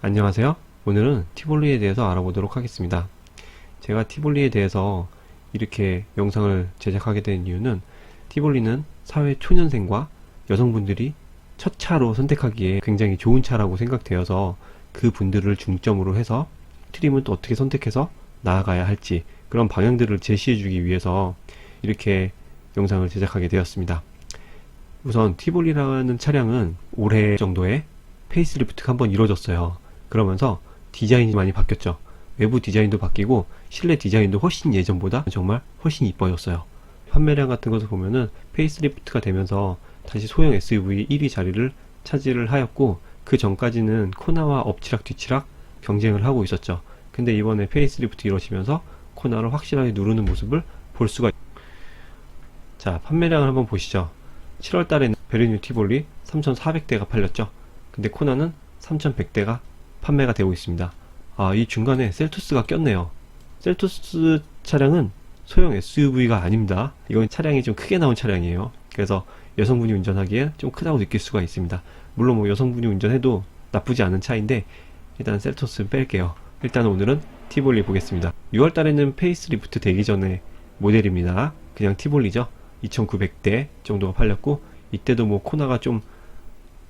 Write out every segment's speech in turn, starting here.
안녕하세요. 오늘은 티볼리에 대해서 알아보도록 하겠습니다. 제가 티볼리에 대해서 이렇게 영상을 제작하게 된 이유는 티볼리는 사회 초년생과 여성분들이 첫 차로 선택하기에 굉장히 좋은 차라고 생각되어서 그 분들을 중점으로 해서 트림은 또 어떻게 선택해서 나아가야 할지 그런 방향들을 제시해 주기 위해서 이렇게 영상을 제작하게 되었습니다. 우선 티볼리라는 차량은 올해 정도에 페이스리프트가 한번 이루어졌어요. 그러면서 디자인이 많이 바뀌었죠. 외부 디자인도 바뀌고 실내 디자인도 훨씬 예전보다 정말 훨씬 이뻐졌어요. 판매량 같은 것을 보면은 페이스리프트가 되면서 다시 소형 SUV 1위 자리를 차지를 하였고, 그 전까지는 코나와 엎치락 뒤치락 경쟁을 하고 있었죠. 근데 이번에 페이스리프트 이루어지면서 코나를 확실하게 누르는 모습을 볼 수가 자, 판매량을 한번 보시죠. 7월 달에는 베르뉴 티볼리 3,400대가 팔렸죠. 근데 코나는 3,100대가 판매가 되고 있습니다. 이 중간에 셀토스가 꼈네요. 셀토스 차량은 소형 SUV가 아닙니다. 이건 차량이 좀 크게 나온 차량이에요. 그래서 여성분이 운전하기에 좀 크다고 느낄 수가 있습니다. 물론 뭐 여성분이 운전해도 나쁘지 않은 차인데 일단 셀토스는 뺄게요. 일단 오늘은 티볼리 보겠습니다. 6월 달에는 페이스리프트 되기 전에 모델입니다. 그냥 티볼리죠. 2,900대 정도가 팔렸고, 이때도 뭐 코나가 좀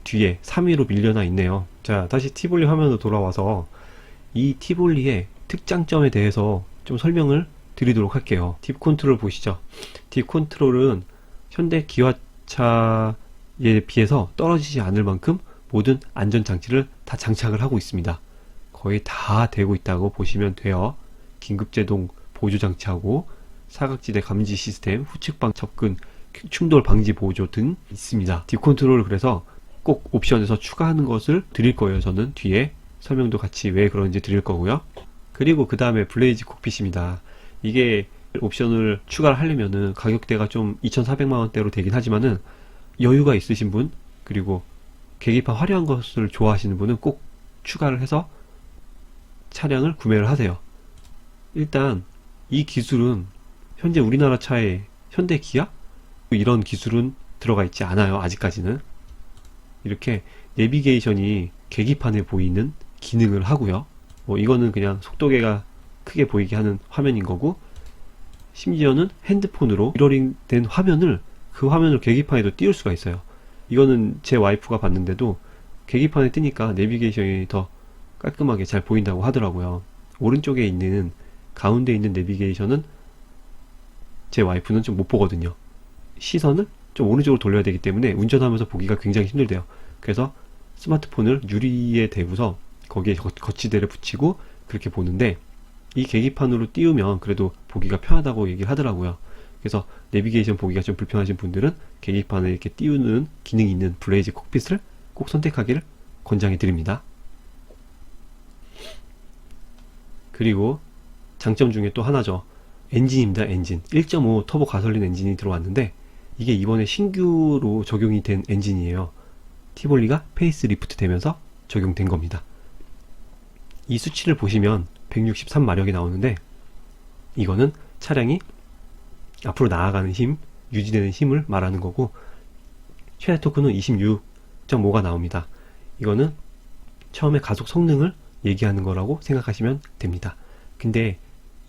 뒤에 3위로 밀려나 있네요. 자, 다시 티볼리 화면으로 돌아와서 이 티볼리의 특장점에 대해서 좀 설명을 드리도록 할게요. 딥 컨트롤 보시죠. 딥 컨트롤은 현대 기아차에 비해서 떨어지지 않을 만큼 모든 안전장치를 다 장착을 하고 있습니다. 거의 다 되고 있다고 보시면 돼요. 긴급제동 보조장치하고 사각지대 감지 시스템, 후측방 접근, 충돌 방지 보조 등 있습니다. 딥 컨트롤을 그래서 꼭 옵션에서 추가하는 것을 드릴 거예요. 저는 뒤에 설명도 같이 왜 그런지 드릴 거고요. 그리고 그 다음에 블레이즈 콕핏입니다. 이게 옵션을 추가를 하려면은 가격대가 좀 2,400만원대로 되긴 하지만은 여유가 있으신 분, 그리고 계기판 화려한 것을 좋아하시는 분은 꼭 추가를 해서 차량을 구매를 하세요. 일단 이 기술은 현재 우리나라 차에 현대 기아? 이런 기술은 들어가 있지 않아요. 아직까지는. 이렇게 내비게이션이 계기판에 보이는 기능을 하고요. 뭐 이거는 그냥 속도계가 크게 보이게 하는 화면인 거고, 심지어는 핸드폰으로 미러링 된 화면을 그 화면을 계기판에도 띄울 수가 있어요. 이거는 제 와이프가 봤는데도 계기판에 뜨니까 내비게이션이 더 깔끔하게 잘 보인다고 하더라고요. 오른쪽에 있는 가운데 있는 내비게이션은 제 와이프는 좀 못 보거든요. 시선을 좀 오른쪽으로 돌려야 되기 때문에 운전하면서 보기가 굉장히 힘들대요. 그래서 스마트폰을 유리에 대고서 거기에 거치대를 붙이고 그렇게 보는데, 이 계기판으로 띄우면 그래도 보기가 편하다고 얘기를 하더라고요. 그래서 내비게이션 보기가 좀 불편하신 분들은 계기판에 이렇게 띄우는 기능이 있는 블레이즈 콕핏을 꼭 선택하기를 권장해 드립니다. 그리고 장점 중에 또 하나죠. 엔진입니다. 엔진 1.5 터보 가솔린 엔진이 들어왔는데, 이게 이번에 신규로 적용이 된 엔진이에요. 티볼리가 페이스리프트 되면서 적용된 겁니다. 이 수치를 보시면 163마력이 나오는데, 이거는 차량이 앞으로 나아가는 힘, 유지되는 힘을 말하는 거고, 최대 토크는 26.5가 나옵니다. 이거는 처음에 가속 성능을 얘기하는 거라고 생각하시면 됩니다. 근데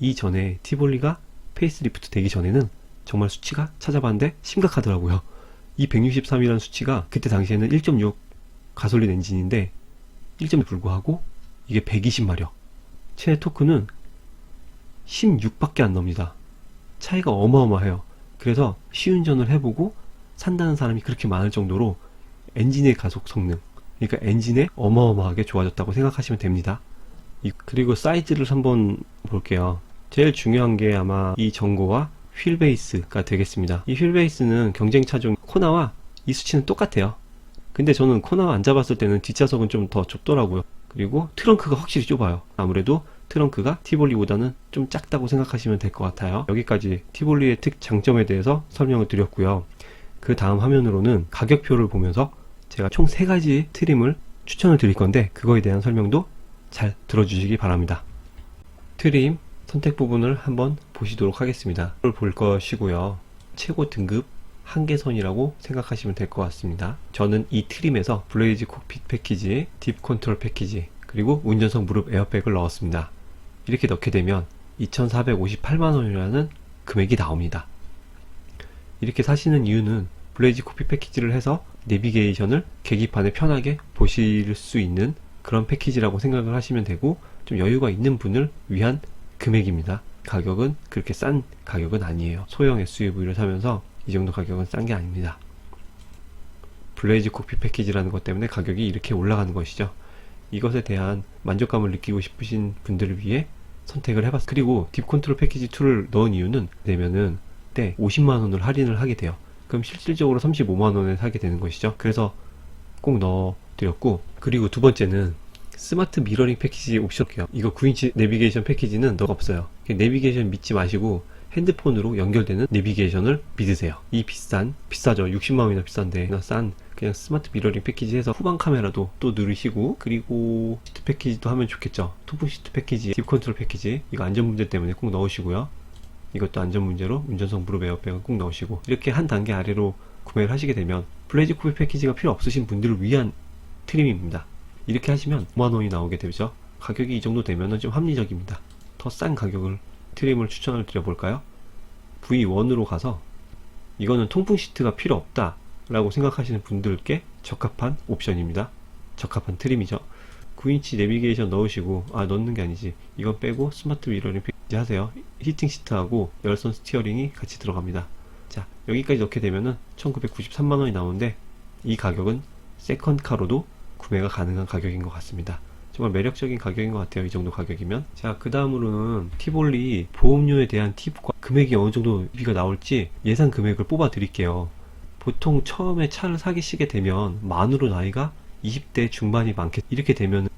이전에 티볼리가 페이스리프트 되기 전에는 정말 수치가 찾아봤는데 심각하더라고요. 이 163이라는 수치가 그때 당시에는 1.6 가솔린 엔진인데 1.6에 불구하고 이게 120마력, 최대 토크는 16밖에 안 나옵니다. 차이가 어마어마해요. 그래서 시운전을 해보고 산다는 사람이 그렇게 많을 정도로 엔진의 가속 성능, 그러니까 엔진에 어마어마하게 좋아졌다고 생각하시면 됩니다. 그리고 사이즈를 한번 볼게요. 제일 중요한 게 아마 이 전고와 휠베이스가 되겠습니다. 이 휠베이스는 경쟁차종 코나와 이 수치는 똑같아요. 근데 저는 코나 앉아봤을 때는 뒷좌석은 좀 더 좁더라고요. 그리고 트렁크가 확실히 좁아요. 아무래도 트렁크가 티볼리보다는 좀 작다고 생각하시면 될 것 같아요. 여기까지 티볼리의 장점에 대해서 설명을 드렸고요. 그 다음 화면으로는 가격표를 보면서 제가 총 3가지 트림을 추천을 드릴 건데, 그거에 대한 설명도 잘 들어주시기 바랍니다. 트림 선택 부분을 한번 보시도록 하겠습니다. 이걸 볼 것이고요. 최고 등급 한계선이라고 생각하시면 될 것 같습니다. 저는 이 트림에서 블레이즈 콕핏 패키지, 딥 컨트롤 패키지, 그리고 운전석 무릎 에어백을 넣었습니다. 이렇게 넣게 되면 2,458만원이라는 금액이 나옵니다. 이렇게 사시는 이유는 블레이즈 코피 패키지를 해서 내비게이션을 계기판에 편하게 보실 수 있는 그런 패키지라고 생각을 하시면 되고, 좀 여유가 있는 분을 위한 금액입니다. 가격은 그렇게 싼 가격은 아니에요. 소형 SUV를 사면서 이 정도 가격은 싼 게 아닙니다. 블레이즈 코피 패키지라는 것 때문에 가격이 이렇게 올라가는 것이죠. 이것에 대한 만족감을 느끼고 싶으신 분들을 위해 선택을 해봤어요. 그리고 딥 컨트롤 패키지 2를 넣은 이유는 되면은 50만원을 할인을 하게 돼요. 그럼 실질적으로 35만원에 사게 되는 것이죠. 그래서 꼭 넣어드렸고, 그리고 두 번째는 스마트 미러링 패키지 옵션이요. 이거 9인치 내비게이션 패키지는 없어요. 내비게이션 믿지 마시고 핸드폰으로 연결되는 내비게이션을 믿으세요. 이 비싸죠. 60만원이나 비싼데 싼 그냥 스마트 미러링 패키지 해서 후방 카메라도 또 누르시고, 그리고 시트 패키지도 하면 좋겠죠. 통풍 시트 패키지, 딥 컨트롤 패키지, 이거 안전 문제 때문에 꼭 넣으시고요. 이것도 안전 문제로 운전석 무릎 에어백은 꼭 넣으시고, 이렇게 한 단계 아래로 구매를 하시게 되면 블레이즈 코피 패키지가 필요 없으신 분들을 위한 트림입니다. 이렇게 하시면 5만원이 나오게 되죠. 가격이 이 정도 되면 좀 합리적입니다. 더 싼 가격을 트림을 추천을 드려볼까요? V1으로 가서, 이거는 통풍 시트가 필요 없다 라고 생각하시는 분들께 적합한 옵션입니다. 적합한 트림이죠. 9인치 내비게이션 넣으시고, 넣는 게 아니지, 이건 빼고 스마트 미러링 패키지 하세요. 히팅 시트하고 열선 스티어링이 같이 들어갑니다. 자, 여기까지 넣게 되면은 1993만원이 나오는데, 이 가격은 세컨카로도 구매가 가능한 가격인 것 같습니다. 정말 매력적인 가격인 것 같아요. 이 정도 가격이면. 자, 그 다음으로는 티볼리 보험료에 대한 팁과 금액이 어느 정도 비가 나올지 예상 금액을 뽑아 드릴게요. 보통 처음에 차를 사시게 되면 만으로 나이가 20대 중반이 많겠, 이렇게 되면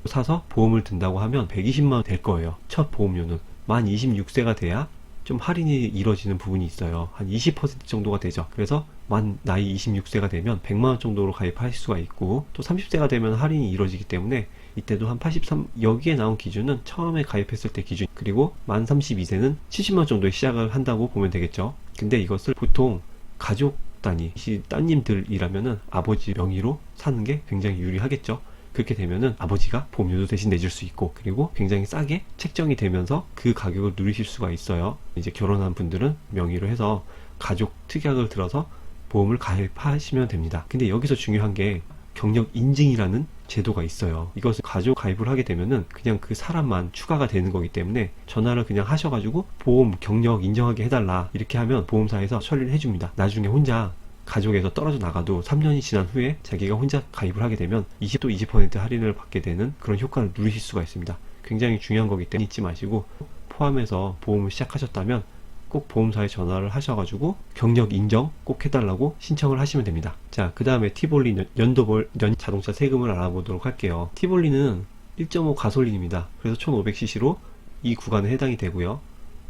사서 보험을 든다고 하면 120만원 될 거예요. 첫 보험료는. 만 26세가 돼야 좀 할인이 이루어지는 부분이 있어요. 한 20% 정도가 되죠. 그래서 만 나이 26세가 되면 100만원 정도로 가입할 수가 있고, 또 30세가 되면 할인이 이루어지기 때문에 이때도 한 83, 여기에 나온 기준은 처음에 가입했을 때 기준, 그리고 만 32세는 70만원 정도에 시작을 한다고 보면 되겠죠. 근데 이것을 보통 가족 단위, 따님들이라면은 아버지 명의로 사는 게 굉장히 유리하겠죠. 그렇게 되면은 아버지가 보험료도 대신 내줄 수 있고, 그리고 굉장히 싸게 책정이 되면서 그 가격을 누리실 수가 있어요. 이제 결혼한 분들은 명의로 해서 가족 특약을 들어서 보험을 가입하시면 됩니다. 근데 여기서 중요한 게 경력 인증이라는 제도가 있어요. 이것을 가족 가입을 하게 되면은 그냥 그 사람만 추가가 되는 거기 때문에 전화를 그냥 하셔가지고 보험 경력 인정하게 해달라 이렇게 하면 보험사에서 처리를 해줍니다. 나중에 혼자 가족에서 떨어져 나가도 3년이 지난 후에 자기가 혼자 가입을 하게 되면 20% 할인을 받게 되는 그런 효과를 누리실 수가 있습니다. 굉장히 중요한 거기 때문에 잊지 마시고, 포함해서 보험을 시작하셨다면 꼭 보험사에 전화를 하셔가지고 경력 인정 꼭 해달라고 신청을 하시면 됩니다. 자, 그 다음에 티볼리 연 자동차 세금을 알아보도록 할게요. 티볼리는 1.5 가솔린입니다. 그래서 1500cc로 이 구간에 해당이 되고요.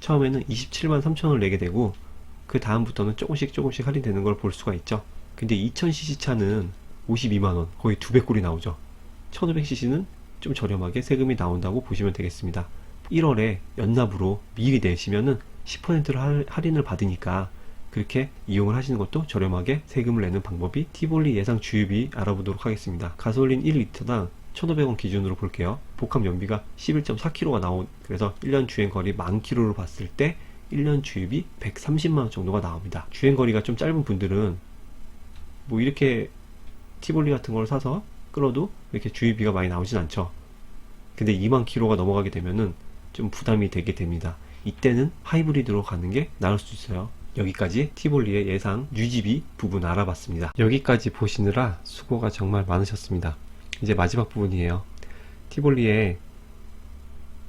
처음에는 27만 3천원을 내게 되고, 그 다음부터는 조금씩 할인되는 걸 볼 수가 있죠. 근데 2000cc 차는 52만원, 거의 2배꼴이 나오죠. 1500cc는 좀 저렴하게 세금이 나온다고 보시면 되겠습니다. 1월에 연납으로 미리 내시면은 10%를 할인을 받으니까 그렇게 이용을 하시는 것도 저렴하게 세금을 내는 방법이 티볼리 예상 주유비 알아보도록 하겠습니다. 가솔린 1리터당 1,500원 기준으로 볼게요. 복합 연비가 11.4km가 나온, 그래서 1년 주행거리 10,000km로 봤을 때 1년 주유비 130만원 정도가 나옵니다. 주행거리가 좀 짧은 분들은 뭐 이렇게 티볼리 같은 걸 사서 끌어도 이렇게 주유비가 많이 나오진 않죠. 근데 2만 km가 넘어가게 되면은 좀 부담이 되게 됩니다. 이때는 하이브리드로 가는 게 나을 수 있어요. 여기까지 티볼리의 예상 유지비 부분 알아봤습니다. 여기까지 보시느라 수고가 정말 많으셨습니다. 이제 마지막 부분이에요. 티볼리의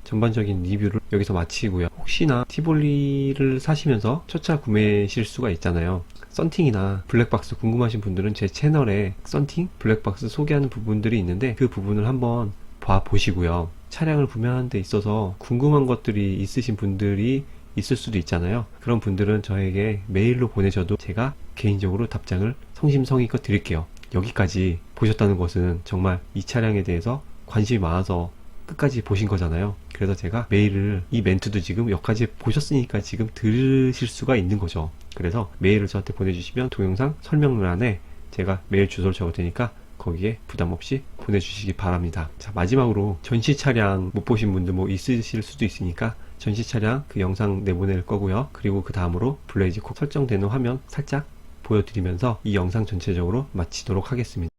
전반적인 리뷰를 여기서 마치고요. 혹시나 티볼리를 사시면서 첫 차 구매하실 수가 있잖아요. 썬팅이나 블랙박스 궁금하신 분들은 제 채널에 썬팅, 블랙박스 소개하는 부분들이 있는데 그 부분을 한번 봐보시고요. 차량을 구매하는 데 있어서 궁금한 것들이 있으신 분들이 있을 수도 있잖아요. 그런 분들은 저에게 메일로 보내셔도 제가 개인적으로 답장을 성심성의껏 드릴게요. 여기까지 보셨다는 것은 정말 이 차량에 대해서 관심이 많아서 끝까지 보신 거잖아요. 그래서 제가 메일을, 이 멘트도 지금 여기까지 보셨으니까 지금 들으실 수가 있는 거죠. 그래서 메일을 저한테 보내주시면 동영상 설명란에 제가 메일 주소를 적을 테니까 거기에 부담 없이 보내주시기 바랍니다. 자, 마지막으로 전시 차량 못 보신 분들 뭐 있으실 수도 있으니까 전시 차량 그 영상 내보낼 거고요. 그리고 그 다음으로 블레이즈 콕 설정되는 화면 살짝 보여드리면서 이 영상 전체적으로 마치도록 하겠습니다.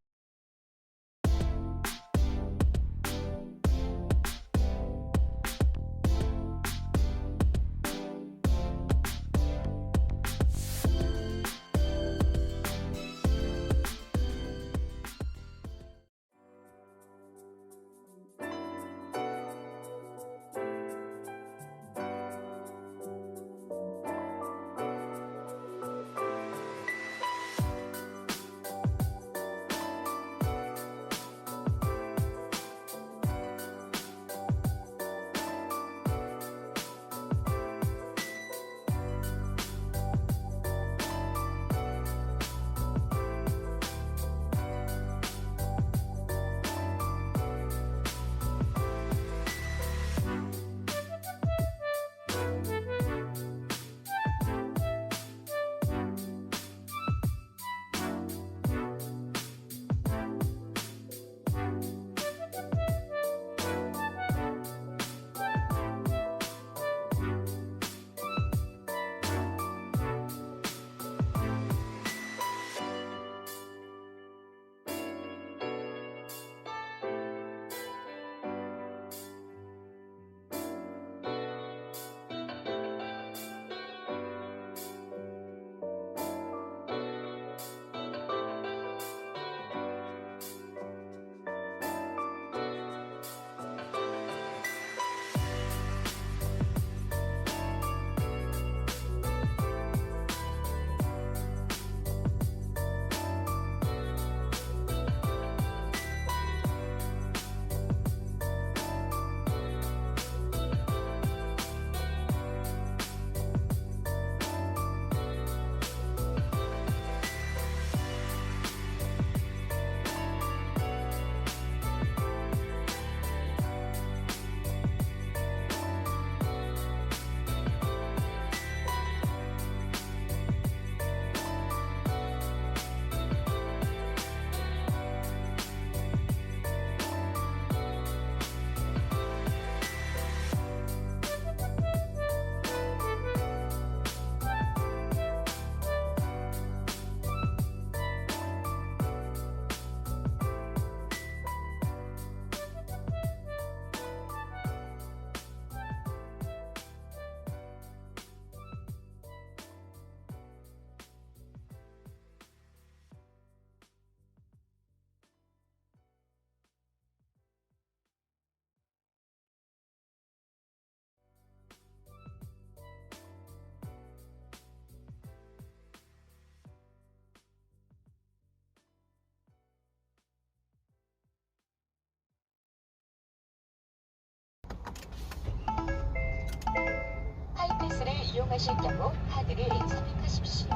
하이패스를 이용하실 경우 카드를 삽입하십시오.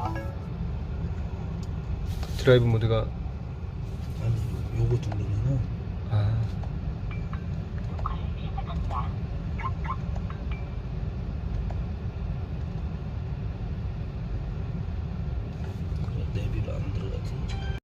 드라이브 모드가 아니 요거 누르면은 그래 내비로 안 들어가지.